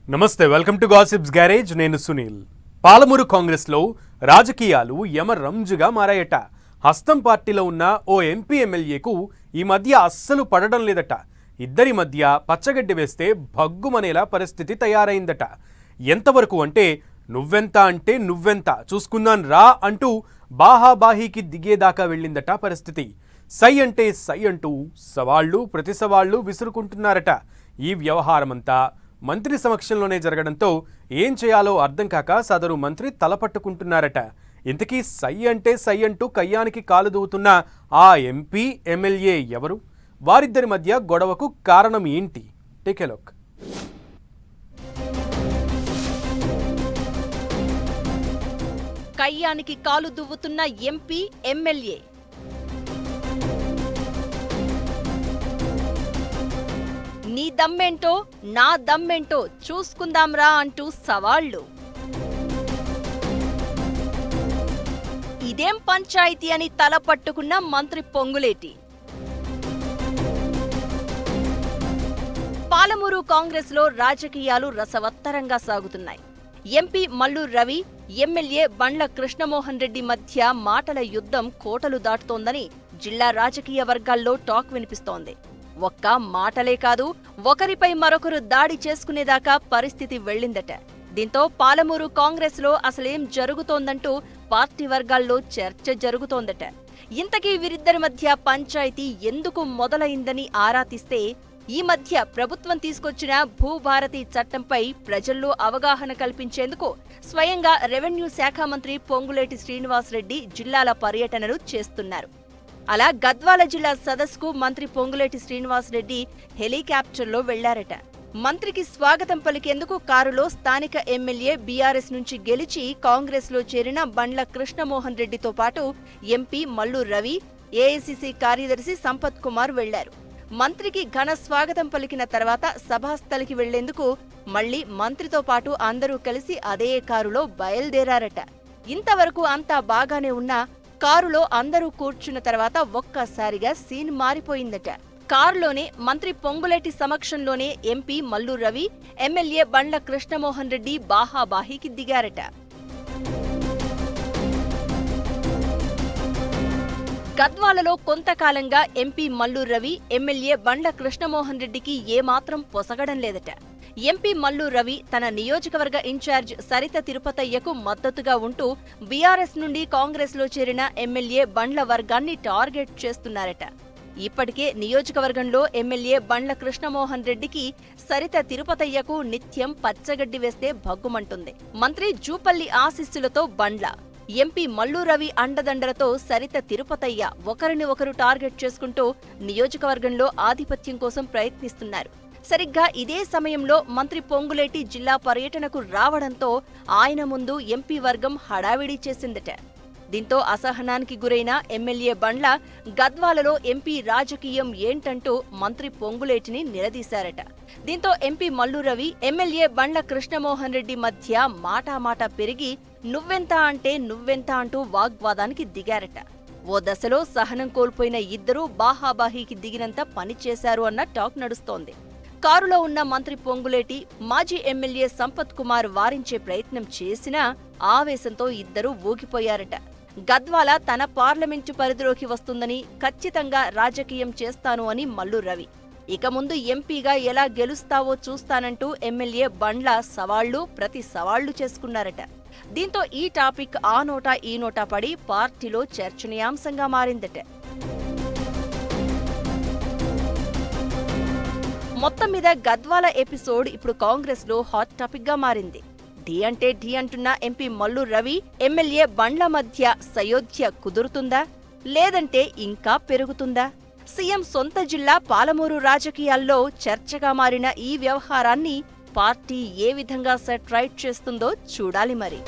నమస్తే, welcome to gossips garage. నేను సునీల్. పాలమూరు కాంగ్రెస్లో రాజకీయాలు యమరంజుగా మారాయట. హస్తం పార్టీలో ఉన్న ఓ ఎంపీ ఎమ్మెల్యేకు ఈ మధ్య అస్సలు పడడం లేదట. ఇద్దరి మధ్య పచ్చగడ్డి వేస్తే భగ్గుమనేలా పరిస్థితి తయారైందట. ఎంతవరకు అంటే నువ్వెంత చూసుకున్నాను రా అంటూ బాహాబాహీకి దిగేదాకా వెళ్ళిందట పరిస్థితి. సై అంటే సై అంటూ సవాళ్లు ప్రతి సవాళ్లు విసురుకుంటున్నారట. ఈ వ్యవహారమంతా మంత్రి సమక్షంలోనే జరగడంతో ఏం చేయాలో అర్థం కాక సదరు మంత్రి తలపట్టుకుంటున్నారట. ఇంతకీ సై అంటే సై అంటూ కయ్యానికి కాలు దూవుతున్న ఆ ఎంపీ ఎమ్మెల్యే ఎవరు? వారిద్దరి మధ్య గొడవకు కారణం ఏంటి? Take a look. కయ్యానికి కాలు దువ్వుతున్న ఎంపీ ఎమ్మెల్యే. నీ దమ్మేంటో నా దమ్మేంటో చూసుకుందాంరా అంటూ సవాళ్లు. ఇదేం పంచాయతీ అని తల పట్టుకున్న మంత్రి పొంగులేటి. పాలమూరు కాంగ్రెస్ లో రాజకీయాలు రసవత్తరంగా సాగుతున్నాయి. ఎంపీ మల్లు రవి, ఎమ్మెల్యే బండ్ల కృష్ణమోహన్ రెడ్డి మధ్య మాటల యుద్ధం కోటలు దాటుతోందని జిల్లా రాజకీయ వర్గాల్లో టాక్ వినిపిస్తోంది. ఒక్క మాటలే కాదు, ఒకరిపై మరొకరు దాడి చేసుకునేదాకా పరిస్థితి వెళ్లిందట. దీంతో పాలమూరు కాంగ్రెస్ లో అసలేం జరుగుతోందంటూ పార్టీ వర్గాల్లో చర్చ జరుగుతోందట. ఇంతకీ వీరిద్దరి మధ్య పంచాయతీ ఎందుకు మొదలైందని ఆరా తీస్తే, ఈ మధ్య ప్రభుత్వం తీసుకొచ్చిన భూభారతి చట్టంపై ప్రజల్లో అవగాహన కల్పించేందుకు స్వయంగా రెవెన్యూ శాఖ మంత్రి పొంగులేటి శ్రీనివాసరెడ్డి జిల్లాల పర్యటనలు చేస్తున్నారు. అలా గద్వాల జిల్లా సదస్సుకు మంత్రి పొంగులేటి శ్రీనివాసరెడ్డి హెలికాప్టర్లో వెళ్లారట. మంత్రికి స్వాగతం పలికేందుకు కారులో స్థానిక ఎమ్మెల్యే బీఆర్ఎస్ నుంచి గెలిచి కాంగ్రెస్ లో చేరిన బండ్ల కృష్ణమోహన్ రెడ్డితో పాటు ఎంపీ మల్లు రవి, ఏఐసీసీ కార్యదర్శి సంపత్ కుమార్ వెళ్లారు. మంత్రికి ఘన స్వాగతం పలికిన తర్వాత సభాస్థలికి వెళ్లేందుకు మళ్లీ మంత్రితో పాటు అందరూ కలిసి అదే కారులో బయలుదేరారట. ఇంతవరకు అంతా బాగానే ఉన్నా కారులో అందరూ కూర్చున్న తర్వాత ఒక్కసారిగా సీన్ మారిపోయిందట. కారులోనే మంత్రి పొంగులేటి సమక్షంలోనే ఎంపీ మల్లు రవి, ఎమ్మెల్యే బండ్ల కృష్ణమోహన్ రెడ్డి బాహాబాహీకి దిగారట. గద్వాలలో కొంతకాలంగా ఎంపీ మల్లు రవి, ఎమ్మెల్యే బండ్ల కృష్ణమోహన్ రెడ్డికి ఏమాత్రం పొసగడం లేదట. ఎంపీ మల్లు రవి తన నియోజకవర్గ ఇన్ఛార్జ్ సరిత తిరుపతయ్యకు మద్దతుగా ఉంటూ బీఆర్ఎస్ నుండి కాంగ్రెస్ లో చేరిన ఎమ్మెల్యే బండ్ల వర్గాన్ని టార్గెట్ చేస్తున్నారట. ఇప్పటికే నియోజకవర్గంలో ఎమ్మెల్యే బండ్ల కృష్ణమోహన్ రెడ్డికి సరిత తిరుపతయ్యకు నిత్యం పచ్చగడ్డి వేస్తే భగ్గుమంటుంది. మంత్రి జూపల్లి ఆశీస్సులతో బండ్ల, ఎంపీ మల్లు రవి అండదండలతో సరిత తిరుపతయ్య ఒకరిని ఒకరు టార్గెట్ చేసుకుంటూ నియోజకవర్గంలో ఆధిపత్యం కోసం ప్రయత్నిస్తున్నారు. సరిగ్గా ఇదే సమయంలో మంత్రి పొంగులేటి జిల్లా పర్యటనకు రావడంతో ఆయన ముందు ఎంపీ వర్గం హడావిడి చేసిందట. దీంతో అసహనానికి గురైన ఎమ్మెల్యే బండ్ల గద్వాలలో ఎంపీ రాజకీయం ఏంటంటూ మంత్రి పొంగులేటిని నిలదీశారట. దీంతో ఎంపీ మల్లు రవి, ఎమ్మెల్యే బండ్ల కృష్ణమోహన్ రెడ్డి మధ్య మాటామాట పెరిగి నువ్వెంత అంటూ వాగ్వాదానికి దిగారట. ఓ దశలో సహనం కోల్పోయిన ఇద్దరూ బాహాబాహీకి దిగినంత పనిచేశారు అన్న టాక్ నడుస్తోంది. కారులో ఉన్న మంత్రి పొంగులేటి మాజీ ఎమ్మెల్యే సంపత్ కుమార్ వారించే ప్రయత్నం చేసినా ఆవేశంతో ఇద్దరూ ఊగిపోయారట. గద్వాల తన పార్లమెంటు పరిధిలోకి వస్తుందని, ఖచ్చితంగా రాజకీయం చేస్తాను అని మల్లు రవి, ఇక ముందు ఎంపీగా ఎలా గెలుస్తావో చూస్తానంటూ ఎమ్మెల్యే బండ్ల సవాళ్లు ప్రతి సవాళ్లు చేసుకున్నారట. దీంతో ఈ టాపిక్ ఆ నోటా ఈ నోటా పడి పార్టీలో చర్చనీయాంశంగా మారిందట. మొత్తం మీద గద్వాల ఎపిసోడ్ ఇప్పుడు కాంగ్రెస్ లో హాట్ టాపిక్ గా మారింది. ఢీ అంటే ఢీ అంటున్న ఎంపీ మల్లు రవి, ఎమ్మెల్యే బండ్ల మధ్య సయోధ్య కుదురుతుందా, లేదంటే ఇంకా పెరుగుతుందా? సీఎం సొంత జిల్లా పాలమూరు రాజకీయాల్లో చర్చగా మారిన ఈ వ్యవహారాన్ని పార్టీ ఏ విధంగా సెట్ రైట్ చేస్తుందో చూడాలి మరి.